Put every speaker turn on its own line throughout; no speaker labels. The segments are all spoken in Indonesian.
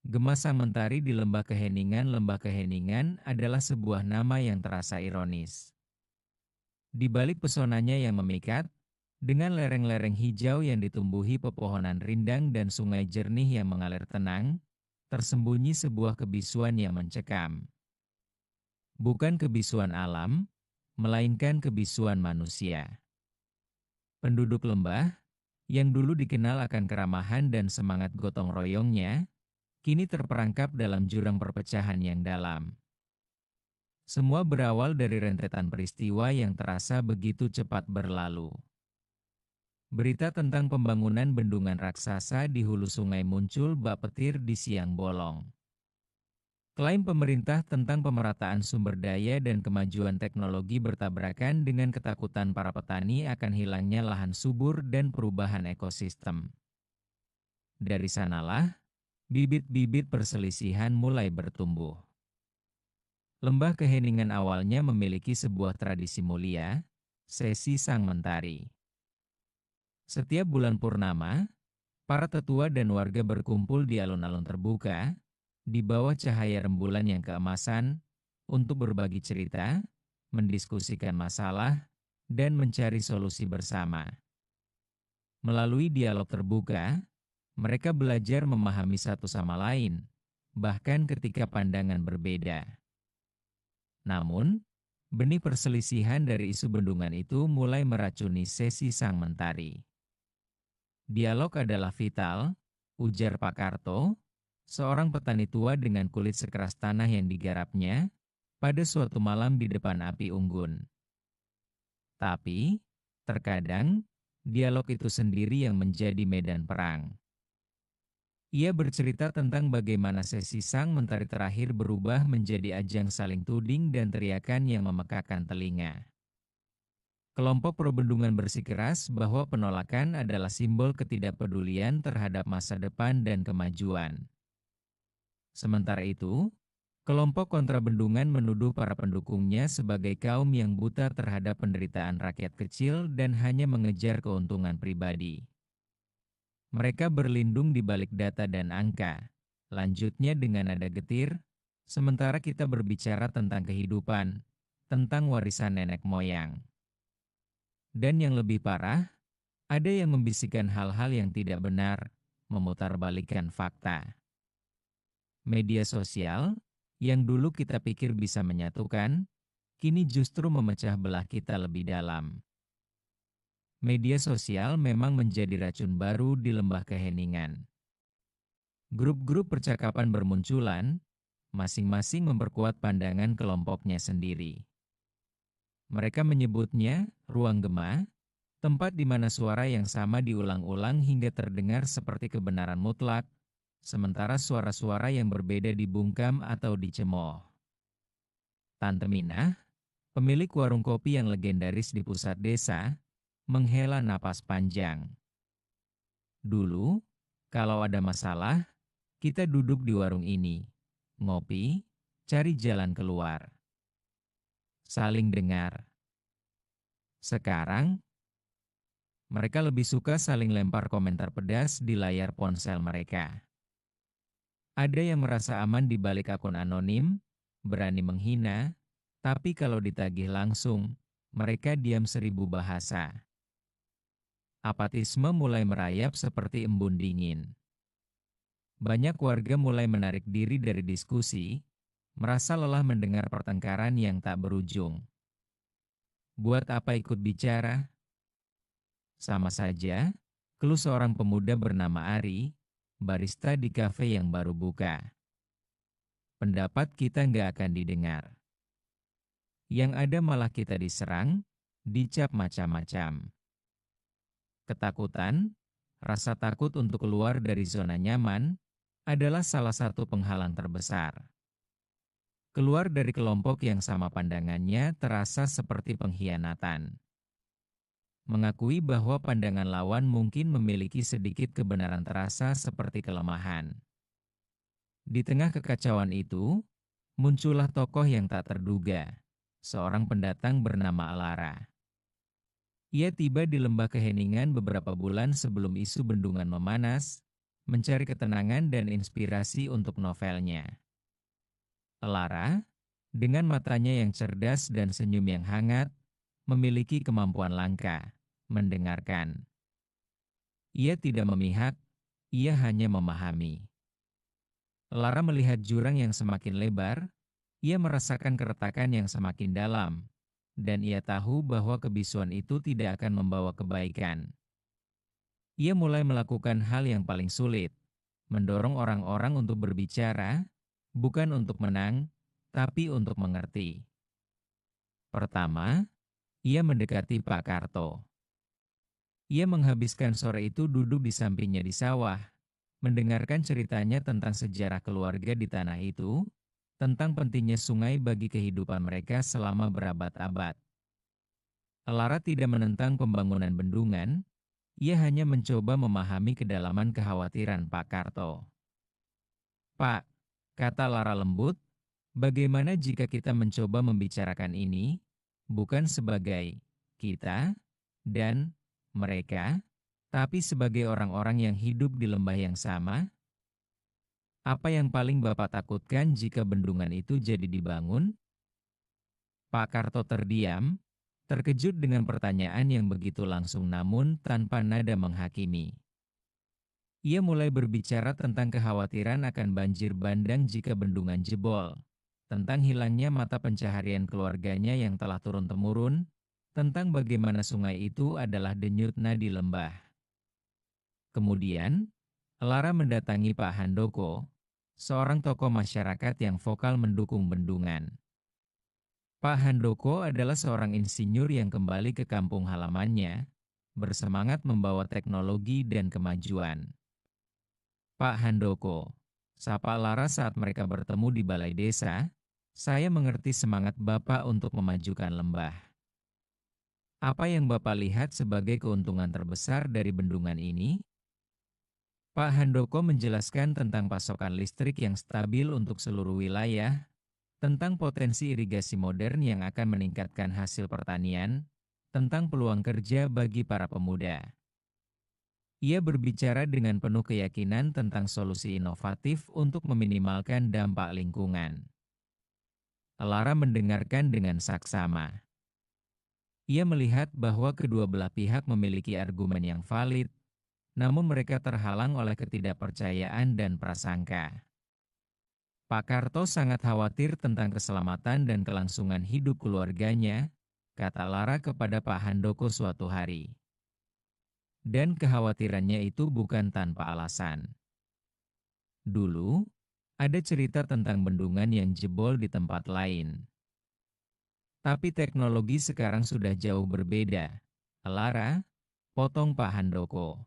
Gema Sang Mentari di Lembah Keheningan. Lembah Keheningan adalah sebuah nama yang terasa ironis. Di balik pesonanya yang memikat, dengan lereng-lereng hijau yang ditumbuhi pepohonan rindang dan sungai jernih yang mengalir tenang, tersembunyi sebuah kebisuan yang mencekam. Bukan kebisuan alam, melainkan kebisuan manusia. Penduduk lembah, yang dulu dikenal akan keramahan dan semangat gotong royongnya, kini terperangkap dalam jurang perpecahan yang dalam. Semua berawal dari rentetan peristiwa yang terasa begitu cepat berlalu. Berita tentang pembangunan bendungan raksasa di hulu sungai muncul bak petir di siang bolong. Klaim pemerintah tentang pemerataan sumber daya dan kemajuan teknologi bertabrakan dengan ketakutan para petani akan hilangnya lahan subur dan perubahan ekosistem. Dari sanalah, bibit-bibit perselisihan mulai bertumbuh. Lembah Keheningan awalnya memiliki sebuah tradisi mulia, sesi Sang Mentari. Setiap bulan purnama, para tetua dan warga berkumpul di alun-alun terbuka, di bawah cahaya rembulan yang keemasan, untuk berbagi cerita, mendiskusikan masalah, dan mencari solusi bersama. Melalui dialog terbuka, mereka belajar memahami satu sama lain, bahkan ketika pandangan berbeda. Namun, benih perselisihan dari isu bendungan itu mulai meracuni sesi Sang Mentari. Dialog adalah vital, ujar Pak Karto, seorang petani tua dengan kulit sekeras tanah yang digarapnya, pada suatu malam di depan api unggun. Tapi, terkadang, dialog itu sendiri yang menjadi medan perang. Ia bercerita tentang bagaimana sesi Sang Mentari terakhir berubah menjadi ajang saling tuding dan teriakan yang memekakan telinga. Kelompok pro-bendungan bersikeras bahwa penolakan adalah simbol ketidakpedulian terhadap masa depan dan kemajuan. Sementara itu, kelompok kontra bendungan menuduh para pendukungnya sebagai kaum yang buta terhadap penderitaan rakyat kecil dan hanya mengejar keuntungan pribadi. Mereka berlindung di balik data dan angka. Lanjutnya dengan nada getir, sementara kita berbicara tentang kehidupan, tentang warisan nenek moyang. Dan yang lebih parah, ada yang membisikkan hal-hal yang tidak benar, memutarbalikkan fakta. Media sosial, yang dulu kita pikir bisa menyatukan, kini justru memecah belah kita lebih dalam. Media sosial memang menjadi racun baru di Lembah Keheningan. Grup-grup percakapan bermunculan, masing-masing memperkuat pandangan kelompoknya sendiri. Mereka menyebutnya ruang gema, tempat di mana suara yang sama diulang-ulang hingga terdengar seperti kebenaran mutlak, sementara suara-suara yang berbeda dibungkam atau dicemooh. Tante Minah, pemilik warung kopi yang legendaris di pusat desa, menghela napas panjang. Dulu, kalau ada masalah, kita duduk di warung ini, ngopi, cari jalan keluar. Saling dengar. Sekarang, mereka lebih suka saling lempar komentar pedas di layar ponsel mereka. Ada yang merasa aman di balik akun anonim, berani menghina, tapi kalau ditagih langsung, mereka diam 1000 bahasa. Apatisme mulai merayap seperti embun dingin. Banyak warga mulai menarik diri dari diskusi, merasa lelah mendengar pertengkaran yang tak berujung. Buat apa ikut bicara? Sama saja, keluh seorang pemuda bernama Ari, barista di kafe yang baru buka. Pendapat kita nggak akan didengar. Yang ada malah kita diserang, dicap macam-macam. Ketakutan, rasa takut untuk keluar dari zona nyaman, adalah salah satu penghalang terbesar. Keluar dari kelompok yang sama pandangannya terasa seperti pengkhianatan. Mengakui bahwa pandangan lawan mungkin memiliki sedikit kebenaran terasa seperti kelemahan. Di tengah kekacauan itu, muncullah tokoh yang tak terduga, seorang pendatang bernama Alara. Ia tiba di Lembah Keheningan beberapa bulan sebelum isu bendungan memanas, mencari ketenangan dan inspirasi untuk novelnya. Lara, dengan matanya yang cerdas dan senyum yang hangat, memiliki kemampuan langka, mendengarkan. Ia tidak memihak, ia hanya memahami. Lara melihat jurang yang semakin lebar, ia merasakan keretakan yang semakin dalam, dan ia tahu bahwa kebisuan itu tidak akan membawa kebaikan. Ia mulai melakukan hal yang paling sulit, mendorong orang-orang untuk berbicara, bukan untuk menang, tapi untuk mengerti. Pertama, ia mendekati Pak Karto. Ia menghabiskan sore itu duduk di sampingnya di sawah, mendengarkan ceritanya tentang sejarah keluarga di tanah itu, tentang pentingnya sungai bagi kehidupan mereka selama berabad-abad. Lara tidak menentang pembangunan bendungan, ia hanya mencoba memahami kedalaman kekhawatiran Pak Karto. "Pak," kata Lara lembut, "bagaimana jika kita mencoba membicarakan ini, bukan sebagai kita dan mereka, tapi sebagai orang-orang yang hidup di lembah yang sama? Apa yang paling Bapak takutkan jika bendungan itu jadi dibangun?" Pak Karto terdiam, terkejut dengan pertanyaan yang begitu langsung namun tanpa nada menghakimi. Ia mulai berbicara tentang kekhawatiran akan banjir bandang jika bendungan jebol, tentang hilangnya mata pencaharian keluarganya yang telah turun-temurun, tentang bagaimana sungai itu adalah denyut nadi lembah. Kemudian, Lara mendatangi Pak Handoko, seorang tokoh masyarakat yang vokal mendukung bendungan. Pak Handoko adalah seorang insinyur yang kembali ke kampung halamannya, bersemangat membawa teknologi dan kemajuan. "Pak Handoko," sapa Lara saat mereka bertemu di balai desa, "saya mengerti semangat Bapak untuk memajukan lembah. Apa yang Bapak lihat sebagai keuntungan terbesar dari bendungan ini?" Pak Handoko menjelaskan tentang pasokan listrik yang stabil untuk seluruh wilayah, tentang potensi irigasi modern yang akan meningkatkan hasil pertanian, tentang peluang kerja bagi para pemuda. Ia berbicara dengan penuh keyakinan tentang solusi inovatif untuk meminimalkan dampak lingkungan. Lara mendengarkan dengan saksama. Ia melihat bahwa kedua belah pihak memiliki argumen yang valid, namun mereka terhalang oleh ketidakpercayaan dan prasangka. Pak Karto sangat khawatir tentang keselamatan dan kelangsungan hidup keluarganya, kata Lara kepada Pak Handoko suatu hari. Dan kekhawatirannya itu bukan tanpa alasan. Dulu, ada cerita tentang bendungan yang jebol di tempat lain. Tapi teknologi sekarang sudah jauh berbeda. Lara, potong Pak Handoko.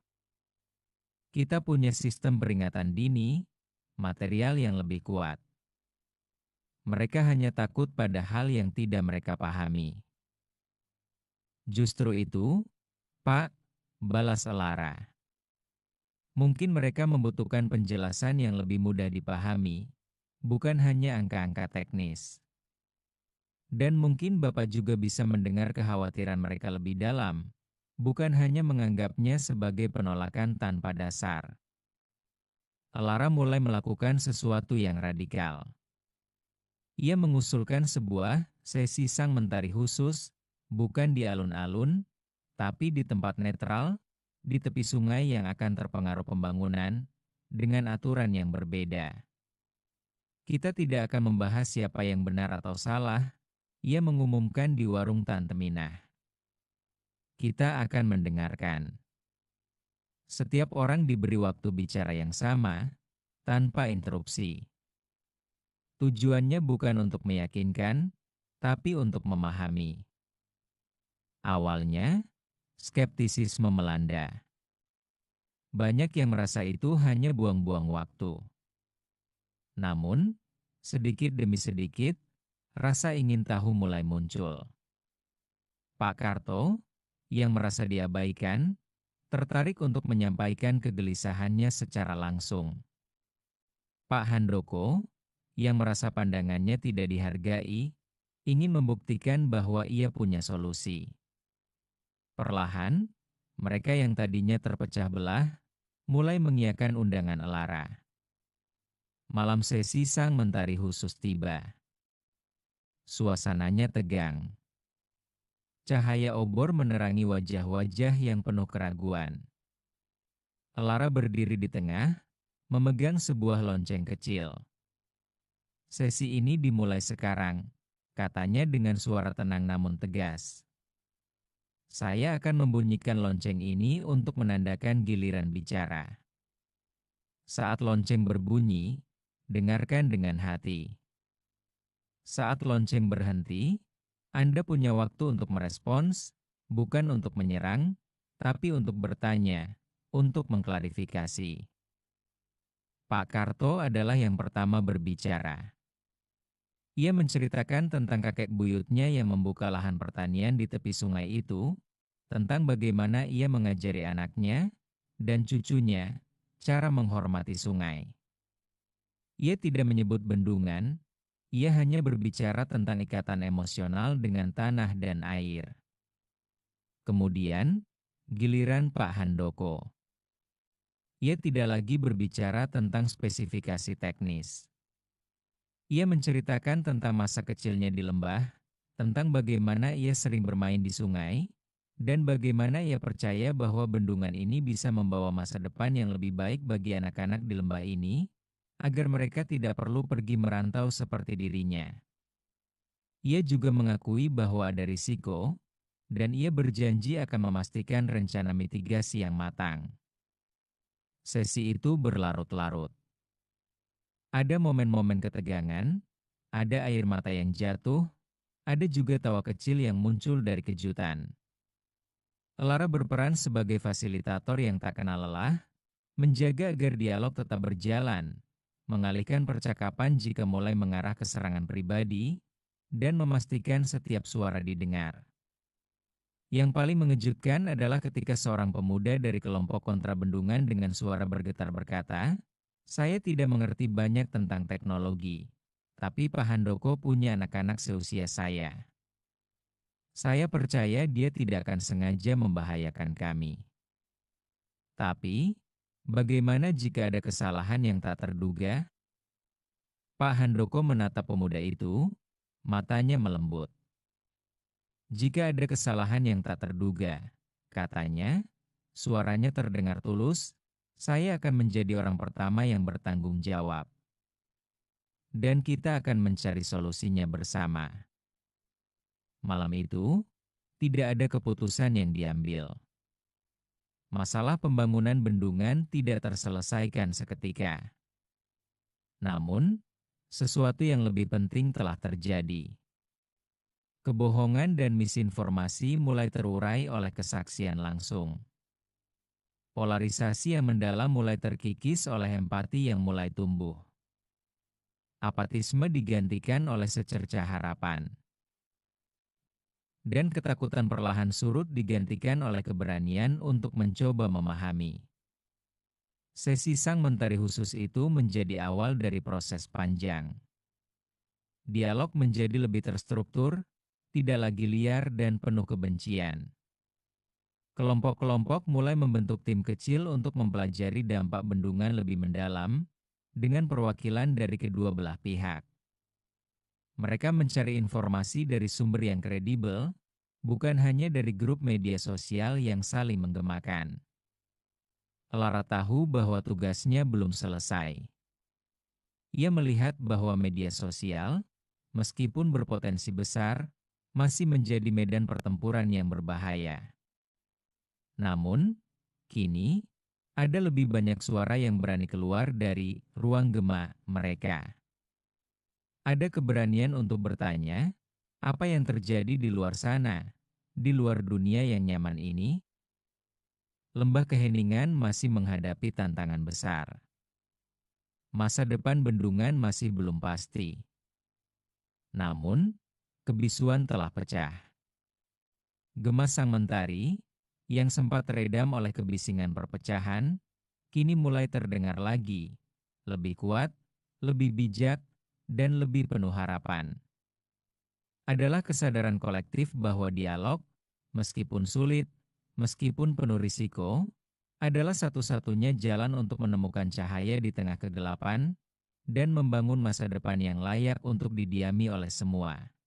Kita punya sistem peringatan dini, material yang lebih kuat. Mereka hanya takut pada hal yang tidak mereka pahami. Justru itu, Pak, balas Lara. Mungkin mereka membutuhkan penjelasan yang lebih mudah dipahami, bukan hanya angka-angka teknis. Dan mungkin Bapak juga bisa mendengar kekhawatiran mereka lebih dalam, bukan hanya menganggapnya sebagai penolakan tanpa dasar. Lara mulai melakukan sesuatu yang radikal. Ia mengusulkan sebuah sesi sang mentari khusus, bukan di alun-alun, tapi di tempat netral, di tepi sungai yang akan terpengaruh pembangunan, dengan aturan yang berbeda. Kita tidak akan membahas siapa yang benar atau salah, ia mengumumkan di warung Tante Minah. Kita akan mendengarkan. Setiap orang diberi waktu bicara yang sama, tanpa interupsi. Tujuannya bukan untuk meyakinkan, tapi untuk memahami. Awalnya, skeptisisme melanda. Banyak yang merasa itu hanya buang-buang waktu. Namun, sedikit demi sedikit, rasa ingin tahu mulai muncul. Pak Karto, yang merasa diabaikan, tertarik untuk menyampaikan kegelisahannya secara langsung. Pak Handoko, yang merasa pandangannya tidak dihargai, ingin membuktikan bahwa ia punya solusi. Perlahan, mereka yang tadinya terpecah belah, mulai mengiyakan undangan Elara. Malam sesi sang mentari khusus tiba. Suasananya tegang. Cahaya obor menerangi wajah-wajah yang penuh keraguan. Elara berdiri di tengah, memegang sebuah lonceng kecil. Sesi ini dimulai sekarang, katanya dengan suara tenang namun tegas. Saya akan membunyikan lonceng ini untuk menandakan giliran bicara. Saat lonceng berbunyi, dengarkan dengan hati. Saat lonceng berhenti, Anda punya waktu untuk merespons, bukan untuk menyerang, tapi untuk bertanya, untuk mengklarifikasi. Pak Karto adalah yang pertama berbicara. Ia menceritakan tentang kakek buyutnya yang membuka lahan pertanian di tepi sungai itu, tentang bagaimana ia mengajari anaknya dan cucunya cara menghormati sungai. Ia tidak menyebut bendungan, ia hanya berbicara tentang ikatan emosional dengan tanah dan air. Kemudian, giliran Pak Handoko. Ia tidak lagi berbicara tentang spesifikasi teknis. Ia menceritakan tentang masa kecilnya di lembah, tentang bagaimana ia sering bermain di sungai, dan bagaimana ia percaya bahwa bendungan ini bisa membawa masa depan yang lebih baik bagi anak-anak di lembah ini, agar mereka tidak perlu pergi merantau seperti dirinya. Ia juga mengakui bahwa ada risiko, dan ia berjanji akan memastikan rencana mitigasi yang matang. Sesi itu berlarut-larut. Ada momen-momen ketegangan, ada air mata yang jatuh, ada juga tawa kecil yang muncul dari kejutan. Elara berperan sebagai fasilitator yang tak kenal lelah, menjaga agar dialog tetap berjalan, mengalihkan percakapan jika mulai mengarah ke serangan pribadi, dan memastikan setiap suara didengar. Yang paling mengejutkan adalah ketika seorang pemuda dari kelompok kontra bendungan dengan suara bergetar berkata, "Saya tidak mengerti banyak tentang teknologi, tapi Pak Handoko punya anak-anak seusia saya. Saya percaya dia tidak akan sengaja membahayakan kami. Tapi, bagaimana jika ada kesalahan yang tak terduga?" Pak Handoko menatap pemuda itu, matanya melembut. "Jika ada kesalahan yang tak terduga," katanya, suaranya terdengar tulus, "saya akan menjadi orang pertama yang bertanggung jawab. Dan kita akan mencari solusinya bersama." Malam itu, tidak ada keputusan yang diambil. Masalah pembangunan bendungan tidak terselesaikan seketika. Namun, sesuatu yang lebih penting telah terjadi. Kebohongan dan misinformasi mulai terurai oleh kesaksian langsung. Polarisasi yang mendalam mulai terkikis oleh empati yang mulai tumbuh. Apatisme digantikan oleh secercah harapan. Dan ketakutan perlahan surut digantikan oleh keberanian untuk mencoba memahami. Sesi sang mentari khusus itu menjadi awal dari proses panjang. Dialog menjadi lebih terstruktur, tidak lagi liar dan penuh kebencian. Kelompok-kelompok mulai membentuk tim kecil untuk mempelajari dampak bendungan lebih mendalam, dengan perwakilan dari kedua belah pihak. Mereka mencari informasi dari sumber yang kredibel, bukan hanya dari grup media sosial yang saling menggemakan. Elara tahu bahwa tugasnya belum selesai. Ia melihat bahwa media sosial, meskipun berpotensi besar, masih menjadi medan pertempuran yang berbahaya. Namun, kini, ada lebih banyak suara yang berani keluar dari ruang gema mereka. Ada keberanian untuk bertanya, apa yang terjadi di luar sana, di luar dunia yang nyaman ini? Lembah Keheningan masih menghadapi tantangan besar. Masa depan bendungan masih belum pasti. Namun, kebisuan telah pecah. Gema sang mentari, yang sempat teredam oleh kebisingan perpecahan, kini mulai terdengar lagi, lebih kuat, lebih bijak, dan lebih penuh harapan. Adalah kesadaran kolektif bahwa dialog, meskipun sulit, meskipun penuh risiko, adalah satu-satunya jalan untuk menemukan cahaya di tengah kegelapan dan membangun masa depan yang layak untuk didiami oleh semua.